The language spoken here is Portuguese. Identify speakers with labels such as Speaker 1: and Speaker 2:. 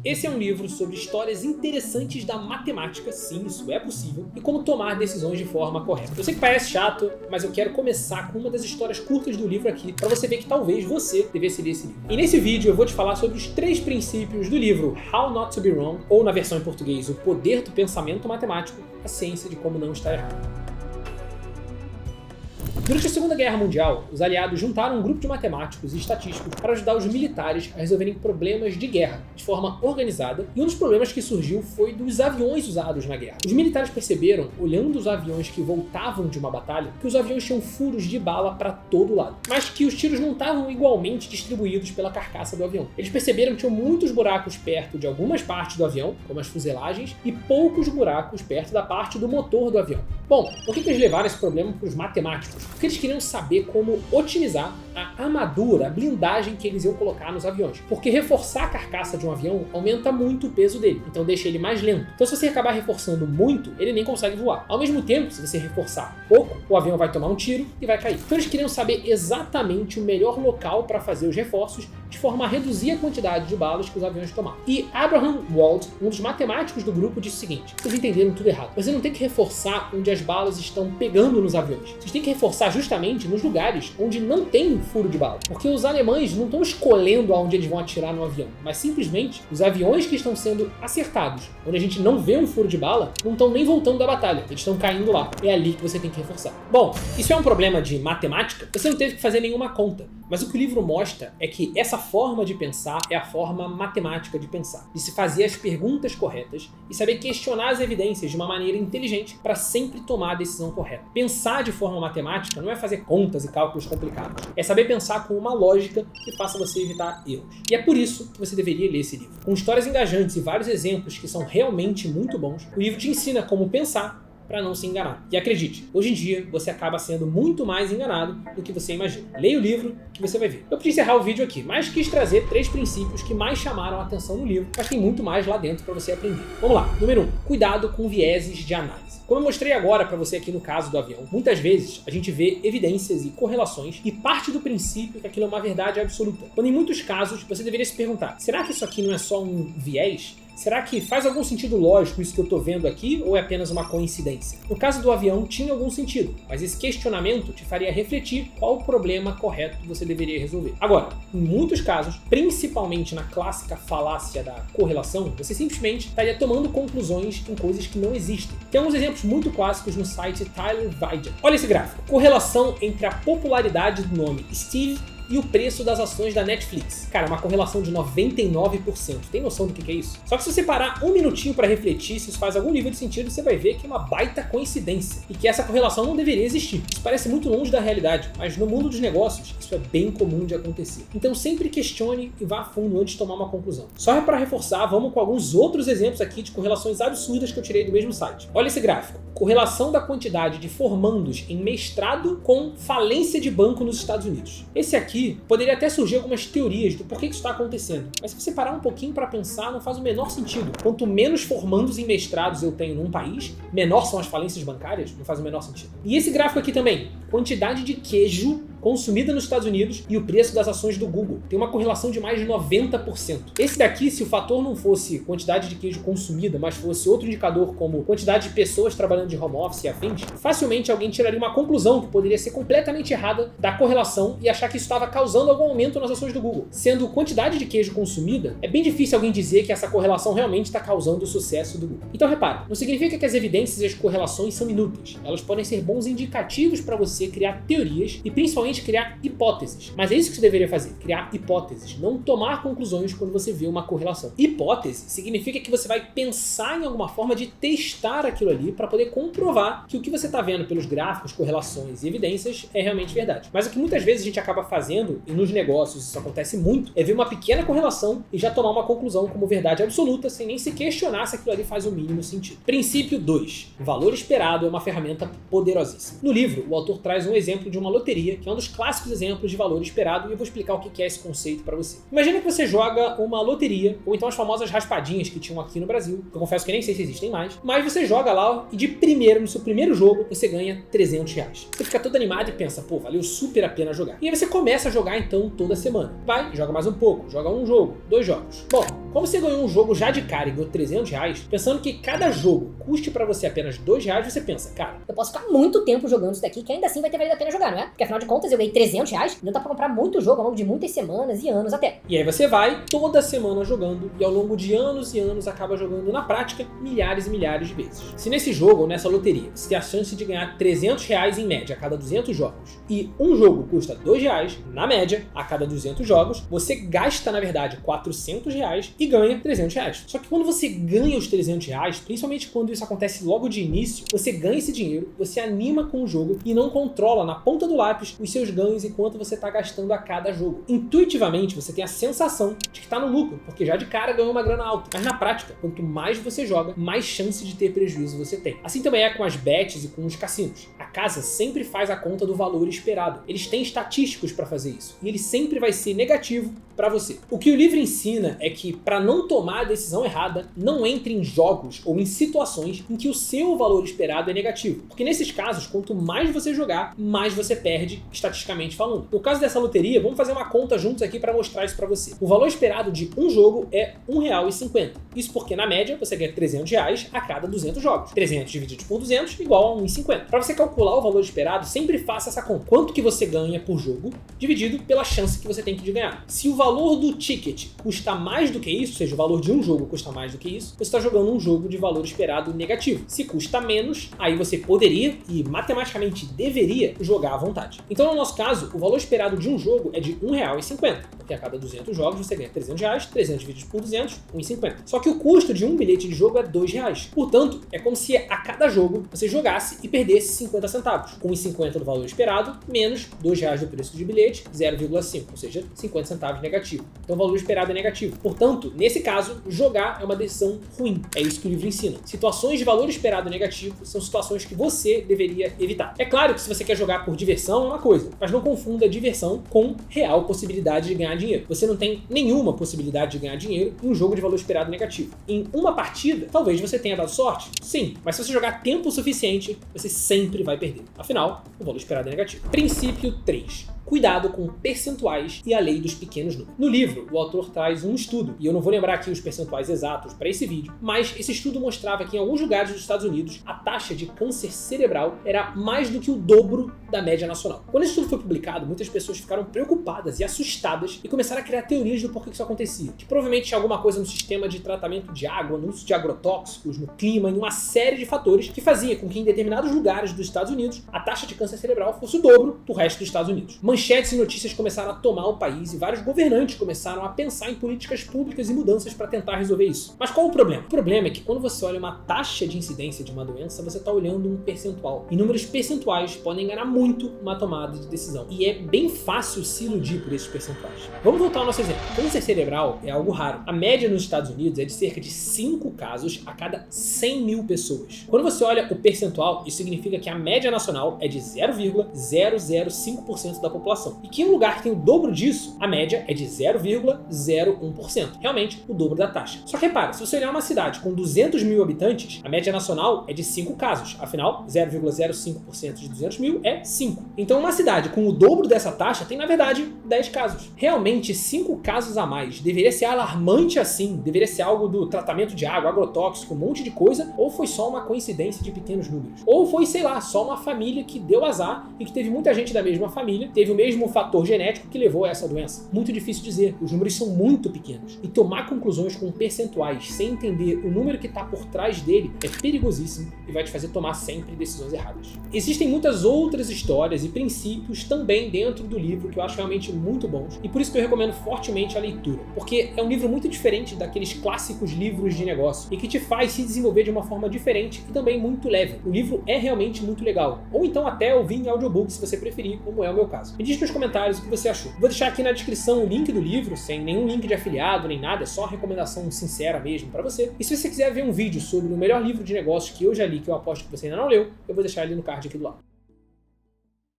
Speaker 1: Esse é um livro sobre histórias interessantes da matemática, sim, isso é possível, e como tomar decisões de forma correta. Eu sei que parece chato, mas eu quero começar com uma das histórias curtas do livro aqui, para você ver que talvez você devesse ler esse livro. E nesse vídeo eu vou te falar sobre os 3 princípios do livro How Not to Be Wrong, ou na versão em português, O Poder do Pensamento Matemático, a ciência de como não estar errado. Durante a Segunda Guerra Mundial, os aliados juntaram um grupo de matemáticos e estatísticos para ajudar os militares a resolverem problemas de guerra de forma organizada, e um dos problemas que surgiu foi dos aviões usados na guerra. Os militares perceberam, olhando os aviões que voltavam de uma batalha, que os aviões tinham furos de bala para todo lado, mas que os tiros não estavam igualmente distribuídos pela carcaça do avião. Eles perceberam que tinham muitos buracos perto de algumas partes do avião, como as fuselagens, e poucos buracos perto da parte do motor do avião. Bom, por que eles levaram esse problema para os matemáticos? Porque eles queriam saber como otimizar a armadura, a blindagem que eles iam colocar nos aviões. Porque reforçar a carcaça de um avião aumenta muito o peso dele, então deixa ele mais lento. Então se você acabar reforçando muito, ele nem consegue voar. Ao mesmo tempo, se você reforçar pouco, o avião vai tomar um tiro e vai cair. Então eles queriam saber exatamente o melhor local para fazer os reforços, de forma a reduzir a quantidade de balas que os aviões tomavam. E Abraham Wald, um dos matemáticos do grupo, disse o seguinte: vocês entenderam tudo errado. Você não tem que reforçar onde as balas estão pegando nos aviões. Vocês têm que reforçar justamente nos lugares onde não tem furo de bala. Porque os alemães não estão escolhendo aonde eles vão atirar no avião, mas simplesmente os aviões que estão sendo acertados, onde a gente não vê um furo de bala, não estão nem voltando da batalha, eles estão caindo lá. É ali que você tem que reforçar. Bom, isso é um problema de matemática? Você não teve que fazer nenhuma conta, mas o que o livro mostra é que essa forma de pensar é a forma matemática de pensar, de se fazer as perguntas corretas e saber questionar as evidências de uma maneira inteligente para sempre tomar a decisão correta. Pensar de forma matemática não é fazer contas e cálculos complicados, é saber pensar com uma lógica que faça você evitar erros. E é por isso que você deveria ler esse livro. Com histórias engajantes e vários exemplos que são realmente muito bons, o livro te ensina como pensar para não se enganar. E acredite, hoje em dia você acaba sendo muito mais enganado do que você imagina. Leia o livro que você vai ver. Eu podia encerrar o vídeo aqui, mas quis trazer 3 princípios que mais chamaram a atenção no livro, mas tem muito mais lá dentro para você aprender. Vamos lá. Número 1. Cuidado com vieses de análise. Como eu mostrei agora para você aqui no caso do avião, muitas vezes a gente vê evidências e correlações e parte do princípio que aquilo é uma verdade absoluta. Quando em muitos casos você deveria se perguntar: será que isso aqui não é só um viés? Será que faz algum sentido lógico isso que eu estou vendo aqui, ou é apenas uma coincidência? No caso do avião, tinha algum sentido, mas esse questionamento te faria refletir qual o problema correto que você deveria resolver. Agora, em muitos casos, principalmente na clássica falácia da correlação, você simplesmente estaria tomando conclusões em coisas que não existem. Tem alguns exemplos muito clássicos no site Tyler Vigen. Olha esse gráfico. Correlação entre a popularidade do nome Steve e o preço das ações da Netflix. Cara, uma correlação de 99%. Tem noção do que é isso? Só que se você parar um minutinho para refletir se isso faz algum nível de sentido, você vai ver que é uma baita coincidência e que essa correlação não deveria existir. Isso parece muito longe da realidade, mas no mundo dos negócios isso é bem comum de acontecer. Então sempre questione e vá a fundo antes de tomar uma conclusão. Só para reforçar, vamos com alguns outros exemplos aqui de correlações absurdas que eu tirei do mesmo site. Olha esse gráfico. Correlação da quantidade de formandos em mestrado com falência de banco nos Estados Unidos. Esse aqui poderia até surgir algumas teorias do porquê que isso está acontecendo, mas se você parar um pouquinho para pensar, não faz o menor sentido. Quanto menos formandos em mestrados eu tenho num país, menor são as falências bancárias, não faz o menor sentido. E esse gráfico aqui também, quantidade de queijo consumida nos Estados Unidos e o preço das ações do Google. Tem uma correlação de mais de 90%. Esse daqui, se o fator não fosse quantidade de queijo consumida, mas fosse outro indicador como quantidade de pessoas trabalhando de home office e afins, facilmente alguém tiraria uma conclusão que poderia ser completamente errada da correlação e achar que isso estava causando algum aumento nas ações do Google. Sendo quantidade de queijo consumida, é bem difícil alguém dizer que essa correlação realmente está causando o sucesso do Google. Então repara, não significa que as evidências e as correlações são inúteis. Elas podem ser bons indicativos para você criar teorias e principalmente criar hipóteses. Mas é isso que você deveria fazer, criar hipóteses, não tomar conclusões quando você vê uma correlação. Hipótese significa que você vai pensar em alguma forma de testar aquilo ali para poder comprovar que o que você está vendo pelos gráficos, correlações e evidências é realmente verdade. Mas o que muitas vezes a gente acaba fazendo, e nos negócios isso acontece muito, é ver uma pequena correlação e já tomar uma conclusão como verdade absoluta sem nem se questionar se aquilo ali faz o mínimo sentido. Princípio 2. O valor esperado é uma ferramenta poderosíssima. No livro, o autor traz um exemplo de uma loteria, que é um dos clássicos exemplos de valor esperado, e eu vou explicar o que é esse conceito para você. Imagina que você joga uma loteria, ou então as famosas raspadinhas que tinham aqui no Brasil, que eu confesso que nem sei se existem mais, mas você joga lá e de primeiro, no seu primeiro jogo, você ganha R$300. Você fica todo animado e pensa, pô, valeu super a pena jogar. E aí você começa a jogar então toda semana. Vai, joga mais um pouco, joga um jogo, 2 jogos. Bom, Como você ganhou um jogo já de cara e ganhou R$300, pensando que cada jogo custe pra você apenas R$2, você pensa, cara,
Speaker 2: eu posso ficar muito tempo jogando isso daqui, que ainda assim vai ter valido a pena jogar, não é? Porque afinal de contas eu ganhei R$300, então dá pra comprar muito jogo ao longo de muitas semanas e anos até.
Speaker 1: E aí você vai toda semana jogando e ao longo de anos e anos acaba jogando na prática milhares e milhares de vezes. Se nesse jogo ou nessa loteria você tem a chance de ganhar R$300 em média a cada 200 jogos e um jogo custa R$2 na média a cada 200 jogos, você gasta na verdade R$400 e ganha R$300. Só que quando você ganha os R$300, principalmente quando isso acontece logo de início, você ganha esse dinheiro, você anima com o jogo e não controla na ponta do lápis os seus ganhos enquanto você está gastando a cada jogo. Intuitivamente você tem a sensação de que está no lucro, porque já de cara ganhou uma grana alta. Mas na prática, quanto mais você joga, mais chance de ter prejuízo você tem. Assim também é com as bets e com os cassinos. A casa sempre faz a conta do valor esperado. Eles têm estatísticos para fazer isso e ele sempre vai ser negativo para você. O que o livro ensina é que para não tomar a decisão errada, não entre em jogos ou em situações em que o seu valor esperado é negativo. Porque nesses casos, quanto mais você jogar, mais você perde, estatisticamente falando. No caso dessa loteria, vamos fazer uma conta juntos aqui para mostrar isso para você. O valor esperado de um jogo é R$1,50. Isso porque na média você ganha R$300 a cada 200 jogos. 300 dividido por 200 igual a R$1,50. Para você calcular o valor esperado, sempre faça essa conta. Quanto que você ganha por jogo dividido pela chance que você tem de ganhar. Se o valor do ticket custa mais do que isso, ou seja, o valor de um jogo custa mais do que isso, você está jogando um jogo de valor esperado negativo. Se custa menos, aí você poderia e matematicamente deveria jogar à vontade. Então no nosso caso, o valor esperado de um jogo é de R$1,50, porque a cada 200 jogos você ganha R$300, 300 dividido por 200, R$1,50. Só que o custo de um bilhete de jogo é R$2. Portanto, é como se a cada jogo você jogasse e perdesse 50 centavos. R$1,50 do valor esperado, menos R$2 do preço de bilhete, 0,5, ou seja, 50 centavos negativo. Então o valor esperado é negativo. Portanto, nesse caso, jogar é uma decisão ruim. É isso que o livro ensina. Situações de valor esperado negativo são situações que você deveria evitar. É claro que se você quer jogar por diversão é uma coisa, mas não confunda diversão com real possibilidade de ganhar dinheiro. Você não tem nenhuma possibilidade de ganhar dinheiro em um jogo de valor esperado negativo. Em uma partida, talvez você tenha dado sorte, sim, mas se você jogar tempo suficiente, você sempre vai perder. Afinal, o valor esperado é negativo. Princípio 3. Cuidado com percentuais e a lei dos pequenos números. No livro, o autor traz um estudo, e eu não vou lembrar aqui os percentuais exatos para esse vídeo, mas esse estudo mostrava que em alguns lugares dos Estados Unidos, a taxa de câncer cerebral era mais do que o dobro da média nacional. Quando esse estudo foi publicado, muitas pessoas ficaram preocupadas e assustadas e começaram a criar teorias do porquê isso acontecia. Que provavelmente tinha alguma coisa no sistema de tratamento de água, no uso de agrotóxicos, no clima, em uma série de fatores que fazia com que em determinados lugares dos Estados Unidos, a taxa de câncer cerebral fosse o dobro do resto dos Estados Unidos. Manchetes e notícias começaram a tomar o país e vários governantes começaram a pensar em políticas públicas e mudanças para tentar resolver isso. Mas qual o problema? O problema é que quando você olha uma taxa de incidência de uma doença, você está olhando um percentual. E números percentuais podem enganar muito uma tomada de decisão. E é bem fácil se iludir por esses percentuais. Vamos voltar ao nosso exemplo. Câncer cerebral é algo raro. A média nos Estados Unidos é de cerca de 5 casos a cada 100 mil pessoas. Quando você olha o percentual, isso significa que a média nacional é de 0,005% da população. E que em um lugar que tem o dobro disso, a média é de 0,01%. Realmente, o dobro da taxa. Só que repara, se você olhar uma cidade com 200 mil habitantes, a média nacional é de 5 casos. Afinal, 0,05% de 200 mil é 5. Então uma cidade com o dobro dessa taxa tem, na verdade, 10 casos. Realmente, 5 casos a mais deveria ser alarmante assim? Deveria ser algo do tratamento de água, agrotóxico, um monte de coisa? Ou foi só uma coincidência de pequenos números? Ou foi, sei lá, só uma família que deu azar e que teve muita gente da mesma família, teve o mesmo fator genético que levou a essa doença? Muito difícil dizer, os números são muito pequenos. E tomar conclusões com percentuais sem entender o número que está por trás dele é perigosíssimo e vai te fazer tomar sempre decisões erradas. Existem muitas outras histórias e princípios também dentro do livro que eu acho realmente muito bons e por isso que eu recomendo fortemente a leitura, porque é um livro muito diferente daqueles clássicos livros de negócio e que te faz se desenvolver de uma forma diferente e também muito leve. O livro é realmente muito legal, ou então até ouvir em audiobook se você preferir, como é o meu caso. Me diz nos comentários o que você achou. Vou deixar aqui na descrição o link do livro, sem nenhum link de afiliado nem nada, é só recomendação sincera mesmo pra você. E se você quiser ver um vídeo sobre o melhor livro de negócios que eu já li, que eu aposto que você ainda não leu, eu vou deixar ele no card aqui do lado.